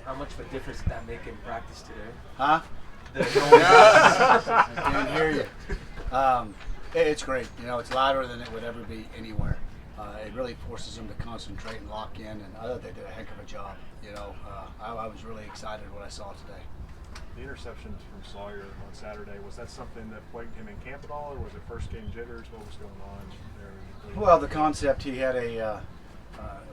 How much of a difference did that make in practice today? Huh? The noise. I can't hear you. It's great. You know, it's louder than it would ever be anywhere. It really forces them to concentrate and lock in, and I thought they did a heck of a job. You know, I was really excited what I saw today. The interceptions from Sawyer on Saturday, was that something that plagued him in camp at all, or was it first game jitters? What was going on there? Well, the concept, he had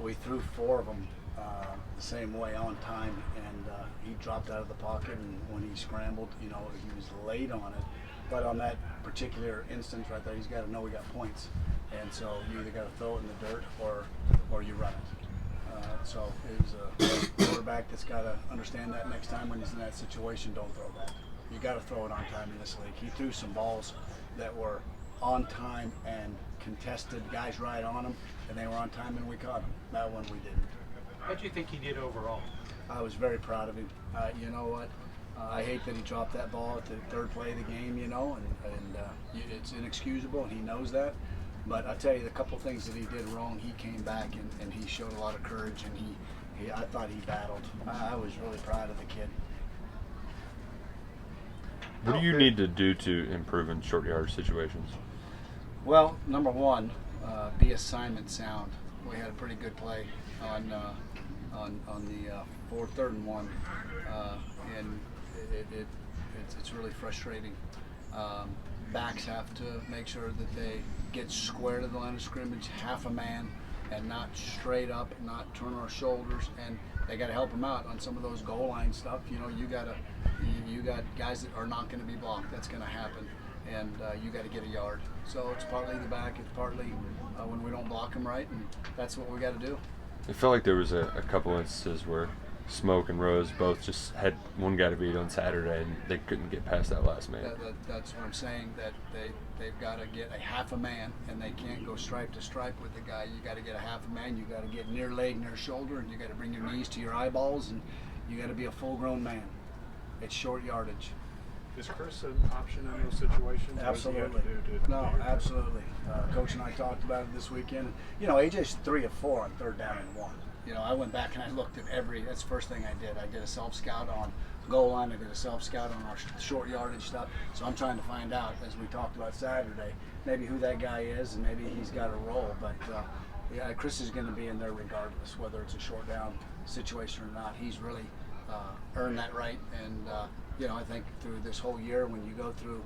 we threw 4 of them the same way on time, and he dropped out of the pocket, and when he scrambled, you know, he was late on it. But on that particular instance right there, he's got to know we got points. And so you either got to throw it in the dirt or you run it. So it was a quarterback that's got to understand that next time when he's in that situation, don't throw that. You got to throw it on time in this league. He threw some balls that were on time and contested, guys right on them, and they were on time and we caught them. That one we didn't. How do you think he did overall? I was very proud of him. You know what? I hate that he dropped that ball at the third play of the game, you know, and it's inexcusable, and he knows that. But I tell you, the couple things that he did wrong, he came back and he showed a lot of courage, and I thought he battled. I was really proud of the kid. What do you need to do to improve in short yardage situations? Well, number one, be assignment sound. We had a pretty good play on the 3rd and 1, and it's really frustrating. Backs have to make sure that they get square to the line of scrimmage, half a man, and not straight up, not turn our shoulders, and they got to help them out on some of those goal line stuff. You know, you got guys that are not going to be blocked. That's going to happen, and you got to get a yard. So it's partly the back, it's partly when we don't block them right, and that's what we got to do. It felt like there was a couple instances where Smoke and Rose both just had one guy to beat on Saturday, and they couldn't get past that last man. That's what I'm saying, that they've got to get a half a man, and they can't go stripe to stripe with the guy. You got to get a half a man, you got to get near leg, near shoulder, and you got to bring your knees to your eyeballs, and you got to be a full-grown man. It's short yardage. Is Chris an option in those situations? Absolutely. No, absolutely. Coach and I talked about it this weekend. You know, AJ's 3 of 4 on 3rd down and 1. You know, I went back and I looked at that's the first thing I did. I did a self-scout on goal line. I did a self-scout on our short yardage stuff. So I'm trying to find out, as we talked about Saturday, maybe who that guy is and maybe he's got a role. But yeah, Chris is going to be in there regardless, whether it's a short down situation or not. He's really earned that right. And, you know, I think through this whole year, when you go through,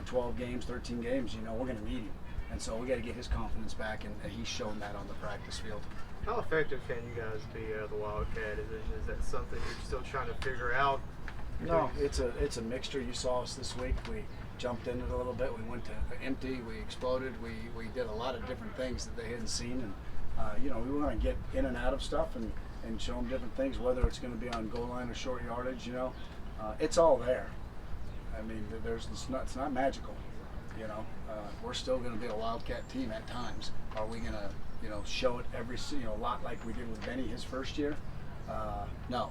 12 games, 13 games, we're going to need him. And so we got to get his confidence back, and he's shown that on the practice field. How effective can you guys be the Wildcat? Is that something you're still trying to figure out? No, it's a mixture. You saw us this week. We jumped in it a little bit. We went to empty. We exploded. We did a lot of different things that they hadn't seen. And, we want to get in and out of stuff and show them different things, whether it's going to be on goal line or short yardage. It's all there. I mean, it's not magical. We're still going to be a Wildcat team at times. Are we going to show it every lot like we did with Benny his first year? No,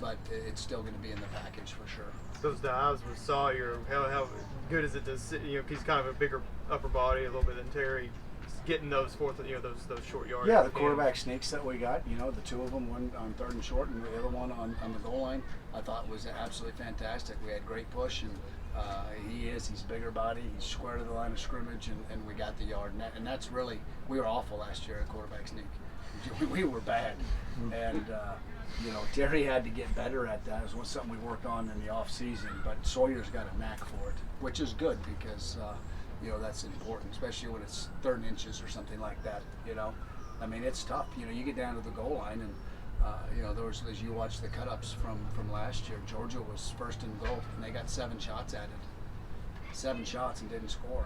but it's still going to be in the package for sure. Those dives with Sawyer, how good is it to sit? He's kind of a bigger upper body a little bit than Terry. Getting those those short yards. Yeah, the quarterback sneaks that we got. The 2 of them, one on 3rd and short, and the other one on the goal line, I thought was absolutely fantastic. We had great push, and he's bigger body, he's square to the line of scrimmage, and we got the yard. And that's really, we were awful last year at quarterback sneak. We were bad, and Terry had to get better at that. It was something we worked on in the off season, but Sawyer's got a knack for it, which is good because. That's important, especially when it's 3rd inches or something like that. I mean, it's tough. You get down to the goal line, and there was, as you watch the cut-ups from last year, Georgia was 1st and goal, and they got 7 shots at it. 7 shots and didn't score.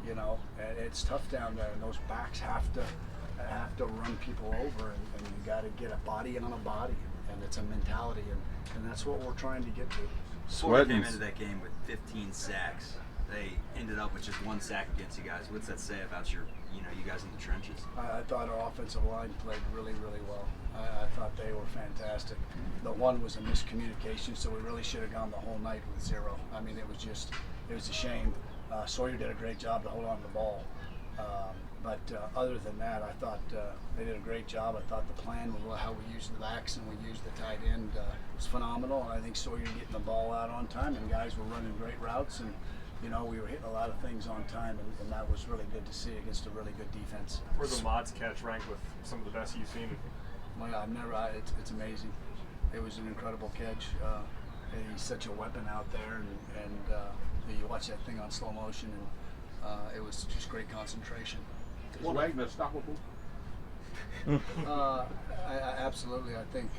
And it's tough down there, and those backs have to run people over, and you got to get a body in on a body, and it's a mentality, and that's what we're trying to get to. Florida came into that game with 15 sacks. They ended up with just 1 sack against you guys. What's that say about you guys in the trenches? I thought our offensive line played really, really well. I thought they were fantastic. The one was a miscommunication, so we really should have gone the whole night with 0. I mean, it was a shame. Sawyer did a great job to hold on to the ball. But other than that, I thought they did a great job. I thought the plan with how we used the backs and we used the tight end was phenomenal. And I think Sawyer getting the ball out on time, and guys were running great routes, and you know, we were hitting a lot of things on time, and that was really good to see against a really good defense. Where the Mods catch ranked with some of the best you've seen? Well, it's amazing. It was an incredible catch. And he's such a weapon out there, and you watch that thing on slow motion, and it was just great concentration. Is Wagner unstoppable? Absolutely. I think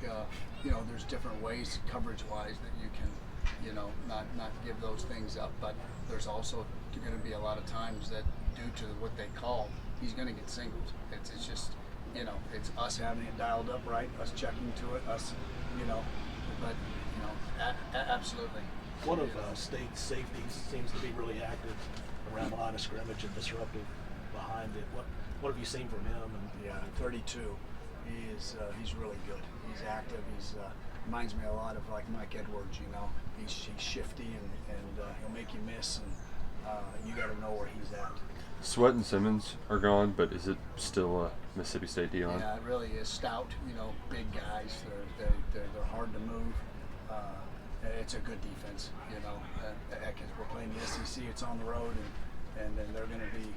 you know, there's different ways, coverage-wise, that you can, you know, not give those things up. But there's also going to be a lot of times that, due to what they call, he's going to get singles. It's just, you know, it's us having it dialed up right, us checking to it, us, you know. But you know, absolutely. One of State's safeties seems to be really active around the line of scrimmage and disruptive behind it. What have you seen from him? And yeah, 32. He's really good. He's active. He's reminds me a lot of like Mike Edwards. You know, he's shifty and he'll make you miss, and you got to know where he's at. Sweat and Simmons are gone, but is it still a Mississippi State D-line? Yeah, it really is. Stout. You know, big guys. They're hard to move. It's a good defense. You know, heck, we're playing the SEC. It's on the road, and then they're going to be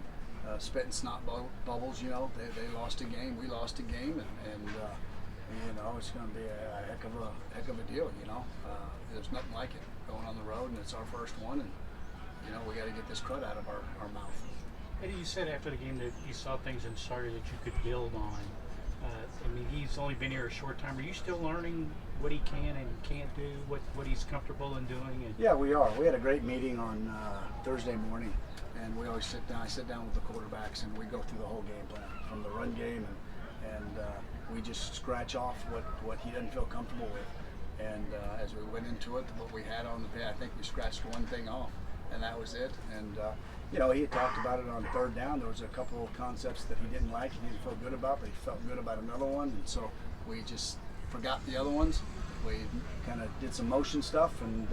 spitting snot bubbles. You know, they lost a game, we lost a game, and you know, it's going to be a heck of a deal. You know, there's nothing like it going on the road, and it's our first one, and you know, we got to get this crud out of our mouth. Eddie, you said after the game that you saw things in Sawyer that you could build on. I mean, he's only been here a short time. Are you still learning what he can and can't do, what he's comfortable in doing? And yeah, we are. We had a great meeting on Thursday morning, and we always sit down. I sit down with the quarterbacks, and we go through the whole game plan from the run game, and we just scratch off what he doesn't feel comfortable with. And as we went into it, what we had on the pad, I think we scratched one thing off, and that was it. And you know, he had talked about it on third down. There was a couple of concepts that he didn't like, he didn't feel good about, but he felt good about another one. And so we just forgot the other ones. We kind of did some motion stuff, and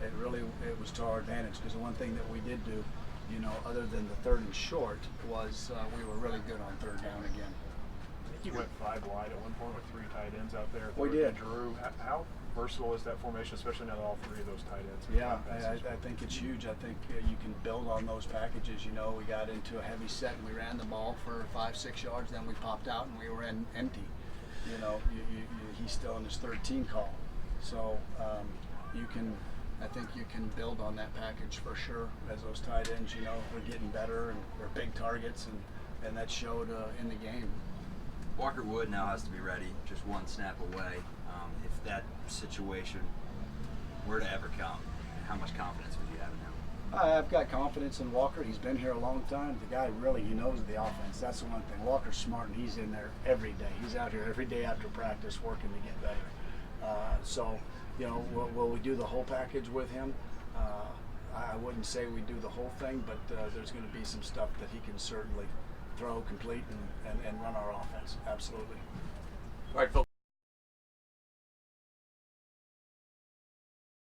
it was to our advantage, because the one thing that we did do, you know, other than the third and short, was we were really good on third down again. I think you went 5 wide at one point with 3 tight ends out there. We did. Drew, how versatile is that formation, especially now that all 3 of those tight ends? Yeah, I think it's huge. I think you can build on those packages. You know, we got into a heavy set and we ran the ball for 5-6 yards, then we popped out and we were empty. You know, he's still in his 13 call. So I think you can build on that package for sure. As those tight ends, you know, we're getting better and they're big targets, and that showed in the game. Walker Wood now has to be ready, just one snap away. If that situation were to ever come, how much confidence would you have in him? I've got confidence in Walker. He's been here a long time. The guy really, he knows the offense. That's the one thing. Walker's smart, and he's in there every day. He's out here every day after practice working to get better. So, you know, will we do the whole package with him? I wouldn't say we do the whole thing, but there's going to be some stuff that he can certainly throw, complete, and run our offense. Absolutely. All right, folks.